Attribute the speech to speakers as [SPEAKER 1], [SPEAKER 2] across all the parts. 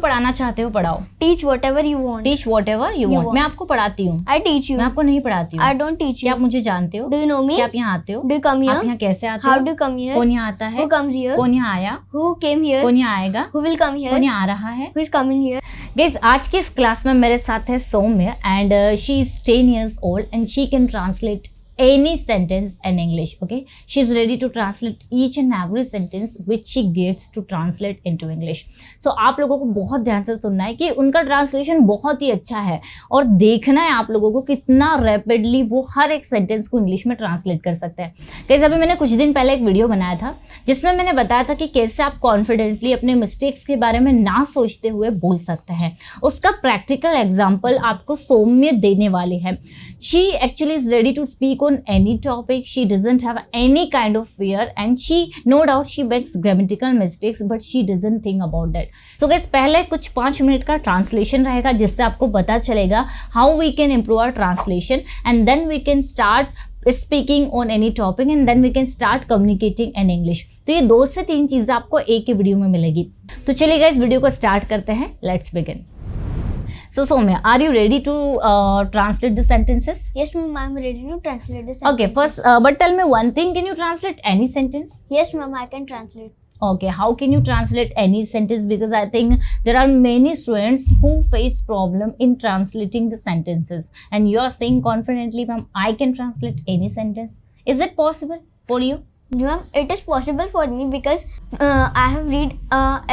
[SPEAKER 1] पढ़ाना चाहते हो पढ़ाओ।
[SPEAKER 2] Teach whatever you want.
[SPEAKER 1] Teach what ever you want. मैं आपको पढ़ाती हूँ।
[SPEAKER 2] I teach you.
[SPEAKER 1] मैं आपको नहीं पढ़ाती हूँ।
[SPEAKER 2] I don't teach
[SPEAKER 1] क्या
[SPEAKER 2] you.
[SPEAKER 1] आप मुझे जानते हो?
[SPEAKER 2] Do you know me?
[SPEAKER 1] क्या आप यहाँ आते हो?
[SPEAKER 2] Do you come
[SPEAKER 1] आप
[SPEAKER 2] here?
[SPEAKER 1] यहाँ कैसे आते
[SPEAKER 2] How
[SPEAKER 1] हो?
[SPEAKER 2] do you come here?
[SPEAKER 1] कौन यहाँ आता है?
[SPEAKER 2] Who comes here?
[SPEAKER 1] कौन यहाँ आया?
[SPEAKER 2] Who came here?
[SPEAKER 1] कौन यहाँ आएगा?
[SPEAKER 2] Who will come here?
[SPEAKER 1] कौन यहाँ आ रहा है?
[SPEAKER 2] Who is coming here?
[SPEAKER 1] Guys आज की इस क्लास में मेरे साथ है Saumya and she is 10 years old and she can translate any sentence in English. Okay, she is ready to translate each and every sentence which she gets to translate into English. So आप लोगों को बहुत ध्यान से सुनना है कि उनका ट्रांसलेशन बहुत ही अच्छा है और देखना है आप लोगों को कितना रैपिडली वो हर एक सेंटेंस को इंग्लिश में ट्रांसलेट कर सकते हैं। कैसे अभी मैंने कुछ दिन पहले एक वीडियो बनाया था जिसमें मैंने बताया था कि कैसे आप कॉन्फिडेंटली अपने मिस्टेक्स के बारे में ना सोचते हुए बोल सकते हैं। उसका प्रैक्टिकल एग्जाम्पल आपको सौम्य देने वाले हैं। She actually is ready to speak on any topic. She doesn't have any kind of fear and she no doubt she makes grammatical mistakes but she doesn't think about that. So guys पहले कुछ 5 minute का translation रहेगा जिससे आपको पता चलेगा how we can improve our translation and then we can start speaking on any topic and then we can start communicating in English. तो ये 2 से 3 चीज़ें आपको एक ही वीडियो में मिलेगी। तो चलिए गाइस वीडियो को स्टार्ट करते हैं। Let's begin. So Soumya, are you ready to translate the sentences?
[SPEAKER 2] Yes, ma'am. I'm ready to translate the sentence.
[SPEAKER 1] Okay, first, but tell me one thing. Can you translate any sentence?
[SPEAKER 2] Yes, ma'am. I can translate.
[SPEAKER 1] Okay, how can you translate any sentence? Because I think there are many students who face problem in translating the sentences, and you are saying confidently, ma'am, I can translate any sentence. Is it possible for you?
[SPEAKER 2] Ma'am, it is possible for me because I have read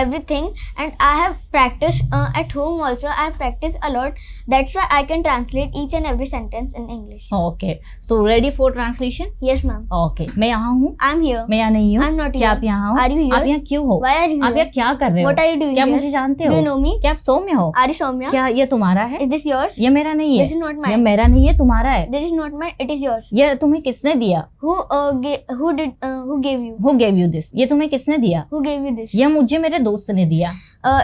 [SPEAKER 2] everything and I have practiced at home also. I have practiced a lot. That's why I can translate each and every sentence in English.
[SPEAKER 1] Okay, so ready for translation?
[SPEAKER 2] Yes, ma'am.
[SPEAKER 1] Okay, मैं यहाँ हूँ।
[SPEAKER 2] I'm here.
[SPEAKER 1] मैं यहाँ नहीं हूँ।
[SPEAKER 2] I'm not here.
[SPEAKER 1] क्या आप यहाँ हो?
[SPEAKER 2] Are you here?
[SPEAKER 1] आप यहाँ क्यों हो?
[SPEAKER 2] Why are you
[SPEAKER 1] आप
[SPEAKER 2] here?
[SPEAKER 1] यहाँ क्या कर रहे हो?
[SPEAKER 2] What are you doing
[SPEAKER 1] क्या
[SPEAKER 2] here?
[SPEAKER 1] मुझे जानते हो?
[SPEAKER 2] Do you know me?
[SPEAKER 1] क्या आप सौम्य हो?
[SPEAKER 2] Are you Soumya?
[SPEAKER 1] क्या ये तुम्हारा है?
[SPEAKER 2] Is this yours?
[SPEAKER 1] ये मेरा नहीं है।
[SPEAKER 2] This is not mine.
[SPEAKER 1] ये मेरा नहीं है, तुम्हारा है।
[SPEAKER 2] This is not mine. It is yours.
[SPEAKER 1] ये तुम्हें किसने दिया?
[SPEAKER 2] Who gave you?
[SPEAKER 1] Who gave you this? ये तुम्हें किसने दिया?
[SPEAKER 2] Who gave you this?
[SPEAKER 1] ये मुझे मेरे दोस्त ने दिया।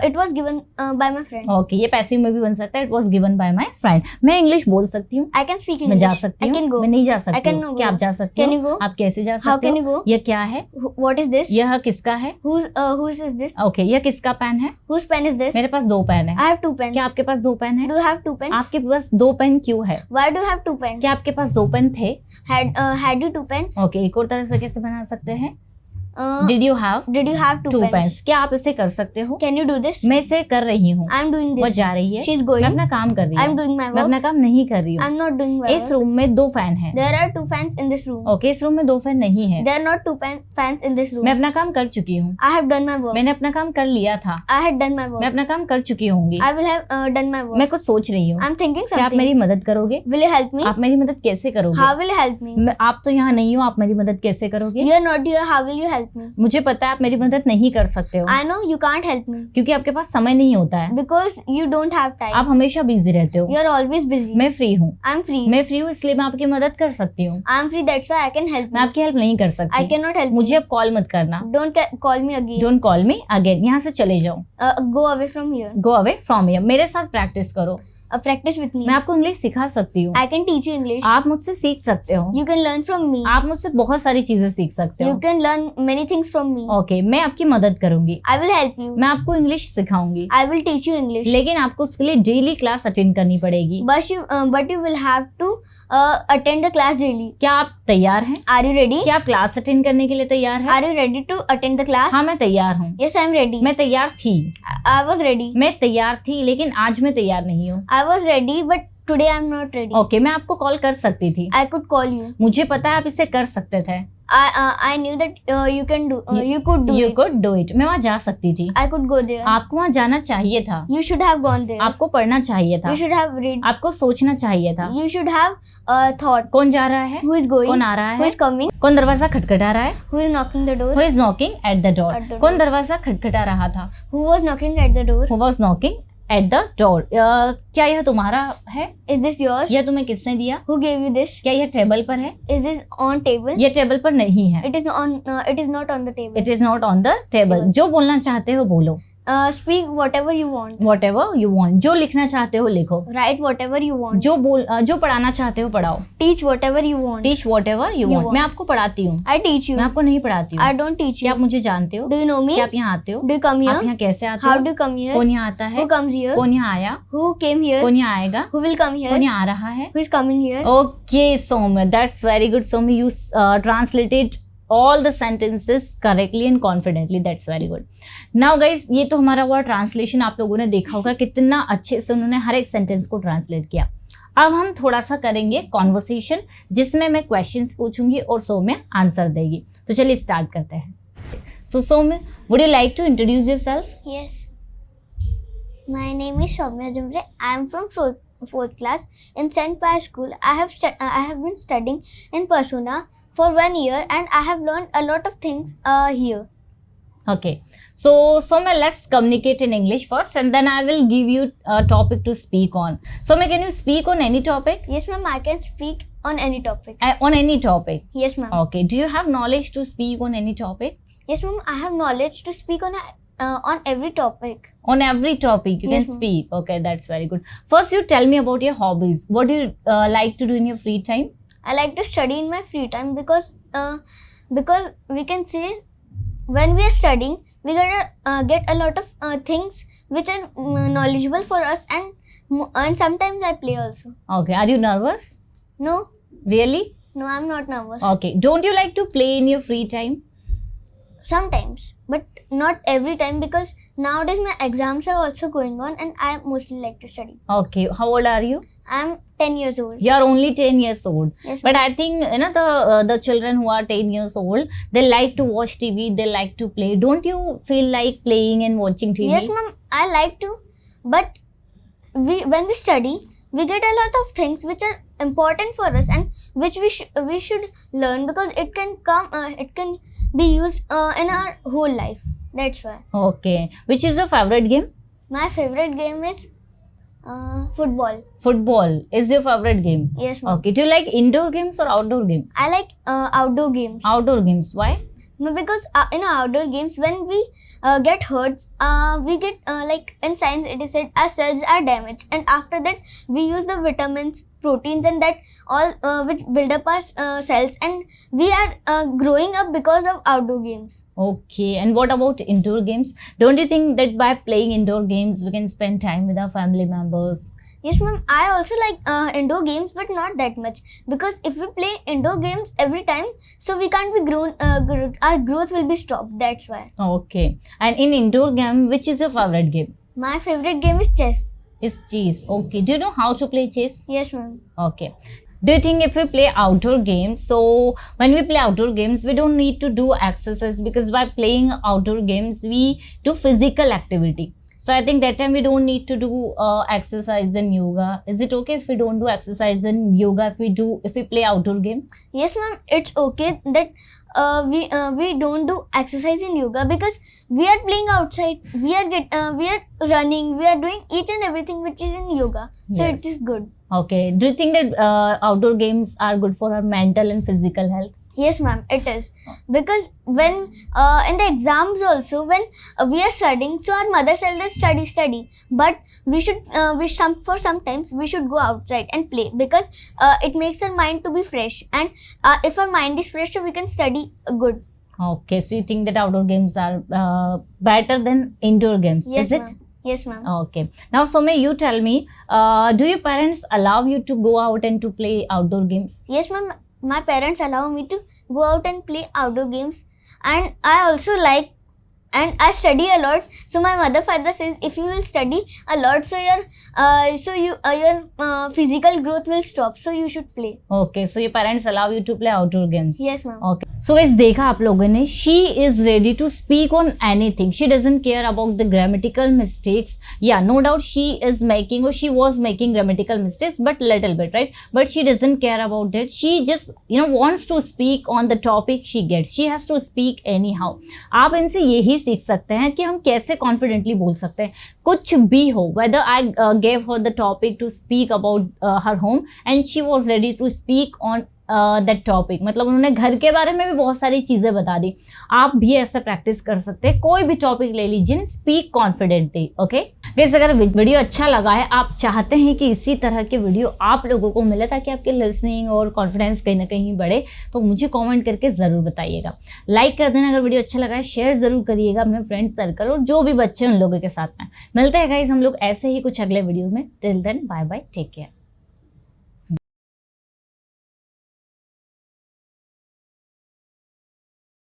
[SPEAKER 2] It was given by my friend.
[SPEAKER 1] Okay, ये पैसिव में भी बन सकता है। It was given by my friend. मैं इंग्लिश बोल सकती हूँ।
[SPEAKER 2] I can speak
[SPEAKER 1] मैं
[SPEAKER 2] English.
[SPEAKER 1] जा सकती
[SPEAKER 2] I
[SPEAKER 1] हूँ।
[SPEAKER 2] can go.
[SPEAKER 1] मैं नहीं जा
[SPEAKER 2] I
[SPEAKER 1] सकती
[SPEAKER 2] can
[SPEAKER 1] हूँ।
[SPEAKER 2] go.
[SPEAKER 1] क्या आप जा सकते
[SPEAKER 2] Can
[SPEAKER 1] हो?
[SPEAKER 2] you go?
[SPEAKER 1] आप कैसे जा
[SPEAKER 2] How
[SPEAKER 1] सकते
[SPEAKER 2] can
[SPEAKER 1] हो?
[SPEAKER 2] you go?
[SPEAKER 1] ये क्या है?
[SPEAKER 2] What is this?
[SPEAKER 1] यह किसका है?
[SPEAKER 2] Whose is this?
[SPEAKER 1] ओके, यह किसका पेन है?
[SPEAKER 2] Whose pen is this?
[SPEAKER 1] मेरे पास 2 पेन है।
[SPEAKER 2] I have 2 pens.
[SPEAKER 1] क्या आपके पास 2 पेन है?
[SPEAKER 2] Do you have 2 pens?
[SPEAKER 1] आपके पास 2 पेन क्यों है?
[SPEAKER 2] Why do you have 2 pens?
[SPEAKER 1] क्या आपके पास 2 पेन थे?
[SPEAKER 2] Had you 2 pens?
[SPEAKER 1] ओके, एक और तरह से कैसे बना सकते हैं?
[SPEAKER 2] Uh,
[SPEAKER 1] did you have
[SPEAKER 2] did you have 2
[SPEAKER 1] 2
[SPEAKER 2] pens?
[SPEAKER 1] Pens? क्या आप इसे कर सकते हो?
[SPEAKER 2] Can you do this?
[SPEAKER 1] मैं इसे कर रही हूँ।
[SPEAKER 2] I'm doing
[SPEAKER 1] वो
[SPEAKER 2] this.
[SPEAKER 1] जा रही है।
[SPEAKER 2] She's going.
[SPEAKER 1] मैं अपना काम कर रही
[SPEAKER 2] I'm
[SPEAKER 1] हूँ।
[SPEAKER 2] doing my
[SPEAKER 1] मैं
[SPEAKER 2] work.
[SPEAKER 1] अपना काम नहीं कर रही हूँ।
[SPEAKER 2] I'm not doing my
[SPEAKER 1] इस
[SPEAKER 2] work.
[SPEAKER 1] रूम में 2 फैन है।
[SPEAKER 2] There are 2 fans in this room.
[SPEAKER 1] Okay, इस रूम में 2 फैन नहीं है।
[SPEAKER 2] There are not 2 fans in this room.
[SPEAKER 1] मैं अपना काम कर चुकी हूँ।
[SPEAKER 2] I have done my work.
[SPEAKER 1] मैंने अपना काम कर लिया था।
[SPEAKER 2] I had done my
[SPEAKER 1] मैं
[SPEAKER 2] work.
[SPEAKER 1] अपना काम कर चुकी होंगी।
[SPEAKER 2] I will have done my work.
[SPEAKER 1] मैं कुछ सोच रही हूँ।
[SPEAKER 2] I'm thinking
[SPEAKER 1] क्या आप
[SPEAKER 2] something.
[SPEAKER 1] मेरी मदद करोगे?
[SPEAKER 2] Will you help me?
[SPEAKER 1] आप मेरी मदद कैसे करोगे?
[SPEAKER 2] How will you help me?
[SPEAKER 1] आप तो यहाँ नहीं हो, आप मेरी मदद कैसे करोगे?
[SPEAKER 2] You are not here. How will you help me?
[SPEAKER 1] मुझे पता है आप मेरी मदद नहीं कर सकते हो
[SPEAKER 2] I know you can't help me
[SPEAKER 1] क्योंकि आपके पास समय नहीं होता है।
[SPEAKER 2] because you don't have time.
[SPEAKER 1] आप हमेशा बिजी रहते हो।
[SPEAKER 2] You are always busy.
[SPEAKER 1] मैं फ्री हूँ।
[SPEAKER 2] I'm free.
[SPEAKER 1] मैं फ्री हूँ इसलिए मैं आपकी मदद कर सकती हूँ।
[SPEAKER 2] I'm free. That's why I can help
[SPEAKER 1] मैं
[SPEAKER 2] you.
[SPEAKER 1] आपकी हेल्प नहीं कर
[SPEAKER 2] I
[SPEAKER 1] सकती।
[SPEAKER 2] cannot help
[SPEAKER 1] मुझे
[SPEAKER 2] you.
[SPEAKER 1] अब कॉल मत करना।
[SPEAKER 2] Don't call me again.
[SPEAKER 1] Don't call me again. यहाँ से चले जाओ।
[SPEAKER 2] Go away from here.
[SPEAKER 1] Go away from here. मेरे साथ प्रैक्टिस करो।
[SPEAKER 2] Practice with me.
[SPEAKER 1] मैं आपको इंग्लिश सिखा सकती हूँ।
[SPEAKER 2] I can teach you English.
[SPEAKER 1] आप मुझसे सीख सकते हो।
[SPEAKER 2] You can learn from me.
[SPEAKER 1] आप मुझसे बहुत सारी चीजें सीख सकते
[SPEAKER 2] You
[SPEAKER 1] हो।
[SPEAKER 2] can learn many things from me.
[SPEAKER 1] Okay, मैं आपकी मदद करूंगी।
[SPEAKER 2] I will help you.
[SPEAKER 1] मैं आपको English सिखाऊंगी,
[SPEAKER 2] I will teach you English.
[SPEAKER 1] लेकिन आपको उसके लिए डेली क्लास अटेंड करनी पड़ेगी।
[SPEAKER 2] But you will have to attend the class daily.
[SPEAKER 1] क्या आप तैयार हैं?
[SPEAKER 2] Are you ready?
[SPEAKER 1] क्या आप क्लास अटेंड करने के लिए तैयार हैं?
[SPEAKER 2] Are you ready to attend the class?
[SPEAKER 1] हाँ, मैं तैयार हूँ।
[SPEAKER 2] Yes, I am ready.
[SPEAKER 1] मैं तैयार थी।
[SPEAKER 2] I was ready.
[SPEAKER 1] मैं तैयार थी लेकिन आज मैं तैयार नहीं हूँ।
[SPEAKER 2] I was ready, but today I am not ready.
[SPEAKER 1] Okay, मैं आपको कॉल कर सकती थी।
[SPEAKER 2] I could call you.
[SPEAKER 1] मुझे पता है आप इसे कर सकते थे।
[SPEAKER 2] I knew that you can do. You could do
[SPEAKER 1] you
[SPEAKER 2] it.
[SPEAKER 1] Could do it. मैं वहाँ जा सकती थी।
[SPEAKER 2] I could go there.
[SPEAKER 1] आपको वहाँ जाना चाहिए था।
[SPEAKER 2] You should have gone there.
[SPEAKER 1] आपको पढ़ना चाहिए था।
[SPEAKER 2] You should have read.
[SPEAKER 1] आपको सोचना चाहिए था।
[SPEAKER 2] You should have thought.
[SPEAKER 1] कौन जा रहा है?
[SPEAKER 2] Who is going?
[SPEAKER 1] कौन आ रहा
[SPEAKER 2] Who
[SPEAKER 1] है?
[SPEAKER 2] is coming?
[SPEAKER 1] कौन दरवाजा खटखटा रहा है?
[SPEAKER 2] Who is knocking the door?
[SPEAKER 1] Who is knocking at the door?
[SPEAKER 2] At the door.
[SPEAKER 1] कौन दरवाजा खटखटा रहा था?
[SPEAKER 2] Who was knocking at the door?
[SPEAKER 1] Who was knocking at the door? क्या यह तुम्हारा है?
[SPEAKER 2] Is this yours?
[SPEAKER 1] यह तुम्हें किसने दिया?
[SPEAKER 2] Who gave you this?
[SPEAKER 1] क्या यह टेबल पर है?
[SPEAKER 2] Is this on table?
[SPEAKER 1] यह टेबल पर नहीं है।
[SPEAKER 2] It is not on the table.
[SPEAKER 1] It is not on the table. जो बोलना चाहते हो बोलो।
[SPEAKER 2] Speak whatever you want.
[SPEAKER 1] Whatever you want. जो लिखना चाहते हो लिखो.
[SPEAKER 2] Write whatever you want.
[SPEAKER 1] जो पढ़ाना चाहते हो पढ़ाओ.
[SPEAKER 2] Teach whatever you want.
[SPEAKER 1] Teach whatever you want. मैं आपको पढ़ाती हूँ.
[SPEAKER 2] I teach you.
[SPEAKER 1] मैं आपको नहीं पढ़ाती हूँ.
[SPEAKER 2] I don't teach you.
[SPEAKER 1] क्या आप मुझे जानते हो?
[SPEAKER 2] Do you know me?
[SPEAKER 1] क्या आप यहाँ आते हो?
[SPEAKER 2] Do you come here?
[SPEAKER 1] आप यहाँ कैसे आते हो?
[SPEAKER 2] How do you come here?
[SPEAKER 1] कौन यहाँ आता है?
[SPEAKER 2] Who comes here?
[SPEAKER 1] कौन यहाँ आया?
[SPEAKER 2] Who came here?
[SPEAKER 1] कौन यहाँ आएगा?
[SPEAKER 2] Who will come here?
[SPEAKER 1] कौन यहाँ आ रहा है?
[SPEAKER 2] Who is coming here?
[SPEAKER 1] Okay, Soumya, that's very good. Soumya, you translated all the sentences correctly and confidently. That's very good. Now guys, ये तो हमारा हुआ ट्रांसलेशन. आप लोगों ने देखा होगा कितना अच्छे से उन्होंने हर एक सेंटेंस को ट्रांसलेट किया. अब हम थोड़ा सा करेंगे कॉन्वर्सेशन, जिसमें मैं क्वेश्चंस पूछूंगी और सौम्य आंसर देगी. तो चलिए स्टार्ट करते हैं. So Soumya, would you like to introduce yourself?
[SPEAKER 2] Yes. My name is Soumya Jumre. I am from fourth class in St. Pius School. I have been studying in Persona for 1 year and I have learned a lot of things here.
[SPEAKER 1] Okay, so Soumya, let's communicate in English first and then I will give you a topic to speak on. Soumya, can you speak on any topic?
[SPEAKER 2] Yes ma'am, I can speak on any topic.
[SPEAKER 1] On any topic?
[SPEAKER 2] Yes ma'am.
[SPEAKER 1] Okay, do you have knowledge to speak on any topic?
[SPEAKER 2] Yes ma'am, I have knowledge to speak on every topic.
[SPEAKER 1] On every topic you
[SPEAKER 2] Yes,
[SPEAKER 1] can
[SPEAKER 2] ma'am.
[SPEAKER 1] speak. Okay, that's very good. First, you tell me about your hobbies. What do you like to do in your free time?
[SPEAKER 2] I like to study in my free time because we can say when we are studying we get a lot of things which are knowledgeable for us and sometimes I play also.
[SPEAKER 1] Okay, are you nervous?
[SPEAKER 2] No,
[SPEAKER 1] Really?
[SPEAKER 2] no, I'm not nervous.
[SPEAKER 1] Okay, don't you like to play in your free time?
[SPEAKER 2] Sometimes, but not every time because nowadays my exams are also going on and I mostly like to study.
[SPEAKER 1] Okay, how old are you?
[SPEAKER 2] I'm 10 years old.
[SPEAKER 1] You are only 10 years old.
[SPEAKER 2] Yes,
[SPEAKER 1] But
[SPEAKER 2] ma'am.
[SPEAKER 1] I think the children who are 10 years old, they like to watch TV, they like to play. Don't you feel like playing and watching TV?
[SPEAKER 2] Yes, ma'am, I like to, but when we study, we get a lot of things which are important for us and which we should learn because it can be used in our whole life. That's why.
[SPEAKER 1] Okay. Which is your favorite game?
[SPEAKER 2] My favorite game is football.
[SPEAKER 1] Football is your favorite game.
[SPEAKER 2] Yes, ma'am.
[SPEAKER 1] Okay. Do you like indoor games or outdoor games?
[SPEAKER 2] I like outdoor games.
[SPEAKER 1] Outdoor games. Why?
[SPEAKER 2] Because in outdoor games, when we get hurt, we get like in science it is said our cells are damaged, and after that we use the vitamins, proteins, and that all which build up our cells, and we are growing up because of outdoor games.
[SPEAKER 1] Okay. And what about indoor games? Don't you think that by playing indoor games we can spend time with our family members?
[SPEAKER 2] Yes, ma'am. I also like indoor games, but not that much because if we play indoor games every time, so we can't be grown. Our growth will be stopped. That's why.
[SPEAKER 1] Okay. And in indoor game, which is your favorite game?
[SPEAKER 2] My favorite game is chess.
[SPEAKER 1] Is chess. Okay. Do you know how to play chess?
[SPEAKER 2] Yes, ma'am.
[SPEAKER 1] Okay. Do you think if we play outdoor games, so when we play outdoor games, we don't need to do exercise because by playing outdoor games, we do physical activity. So I think that time we don't need to do exercise and yoga. Is it okay if we don't do exercise and yoga if we play outdoor games?
[SPEAKER 2] Yes, ma'am. It's okay that we don't do exercise in yoga because we are playing outside. We are running. We are doing each and everything which is in yoga. So
[SPEAKER 1] Yes.
[SPEAKER 2] it is good.
[SPEAKER 1] Okay. Do you think that outdoor games are good for our mental and physical health?
[SPEAKER 2] Yes, ma'am, it is. Because when in the exams also, when we are studying, so our mother tells us study. But we should, sometimes we should go outside and play because it makes our mind to be fresh. And if our mind is fresh, so we can study good.
[SPEAKER 1] Okay. So you think that outdoor games are better than indoor games?
[SPEAKER 2] Yes,
[SPEAKER 1] Is it?
[SPEAKER 2] ma'am. Yes, ma'am.
[SPEAKER 1] Okay. Now, Soumya, you tell me, do your parents allow you to go out and to play outdoor games?
[SPEAKER 2] Yes, ma'am. My parents allow me to go out and play outdoor games, and I also like and I study a lot. So my father says if you will study a lot, so your physical growth will stop. So you should play.
[SPEAKER 1] Okay, so your parents allow you to play outdoor games.
[SPEAKER 2] Yes, ma'am.
[SPEAKER 1] Okay. So guys, देखा आप लोगों ने, she is ready to speak on anything. She doesn't care about the grammatical mistakes. Yeah, no doubt she is making or she was making grammatical mistakes, but little bit, right? But she doesn't care about that. She just wants to speak on the topic she gets. She has to speak anyhow. आप इनसे यही सीख सकते हैं कि हम कैसे confidently बोल सकते हैं कुछ भी हो. Whether I gave her the topic to speak about her home and she was ready to speak on that topic, मतलब उन्होंने घर के बारे में भी बहुत सारी चीज़ें बता दी। आप भी ऐसा प्रैक्टिस कर सकते हैं, कोई भी टॉपिक ले लीजिए, स्पीक कॉन्फिडेंटली। ओके गाइस, अगर वीडियो अच्छा लगा है, आप चाहते हैं कि इसी तरह के वीडियो आप लोगों को मिले ताकि आपके लिसनिंग और कॉन्फिडेंस कहीं ना कहीं बढ़े, तो मुझे कमेंट करके ज़रूर बताइएगा। लाइक कर देना अगर वीडियो अच्छा लगा है, शेयर ज़रूर करिएगा अपने फ्रेंड सर्कल और जो भी बच्चे उन लोगों के साथ में। मिलते हैं गाइस हम लोग ऐसे ही कुछ अगले वीडियो में। Till then bye bye, take care.